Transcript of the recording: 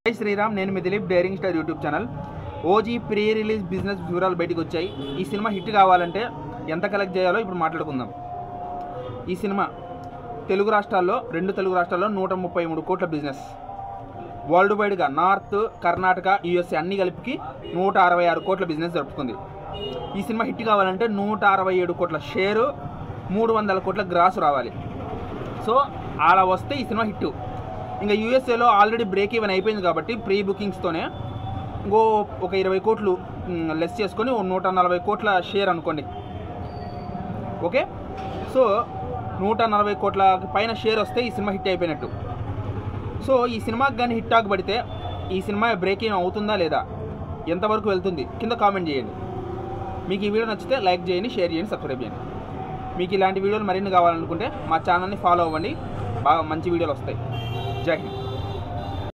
జై శ్రీరామ్, నేను మీ Dilip daring star YouTube channel. OG pre release business వివరాలు బయటకు వచ్చాయి. ఈ సినిమా హిట్ కావాలంటే ఎంత కలెక్ట్ చేయాలో ఇప్పుడు మాట్లాడుకుందాం. ఈ సినిమా రెండు తెలుగు రాష్ట్రాల్లో 133 కోట్ల బిజినెస్, వరల్డ్ వైడ్గా నార్త్, కర్ణాటక, యూఎస్ఏ అన్ని కలిపి 166 కోట్ల బిజినెస్ జరుపుకుంది. ఈ సినిమా హిట్ కావాలంటే 167 కోట్ల షేరు, 300 కోట్ల గ్రాస్ రావాలి. సో అలా వస్తే ఈ సినిమా హిట్. ఇంకా యూఎస్ఏలో ఆల్రెడీ బ్రేక్ ఈవెన్ అయిపోయింది కాబట్టి ప్రీ బుకింగ్స్తోనే ఇంకో ఒక 20 కోట్లు లెస్ చేసుకొని 140 కోట్ల షేర్ అనుకోండి. ఓకే, సో 140 కోట్ల పైన షేర్ వస్తే ఈ సినిమా హిట్ అయిపోయినట్టు. సో ఈ సినిమాకి కానీ హిట్ ఆగబడితే ఈ సినిమా బ్రేక్ ఈవెన్ అవుతుందా లేదా, ఎంతవరకు వెళ్తుంది కింద కామెంట్ చేయండి. మీకు ఈ వీడియో నచ్చితే లైక్ చేయండి, షేర్ చేయండి, సబ్స్క్రైబ్ చేయండి. మీకు ఇలాంటి వీడియోలు మరిన్ని కావాలనుకుంటే మా ఛానల్ని ఫాలో అవ్వండి, బాగా మంచి వీడియోలు వస్తాయి. జై హింద్.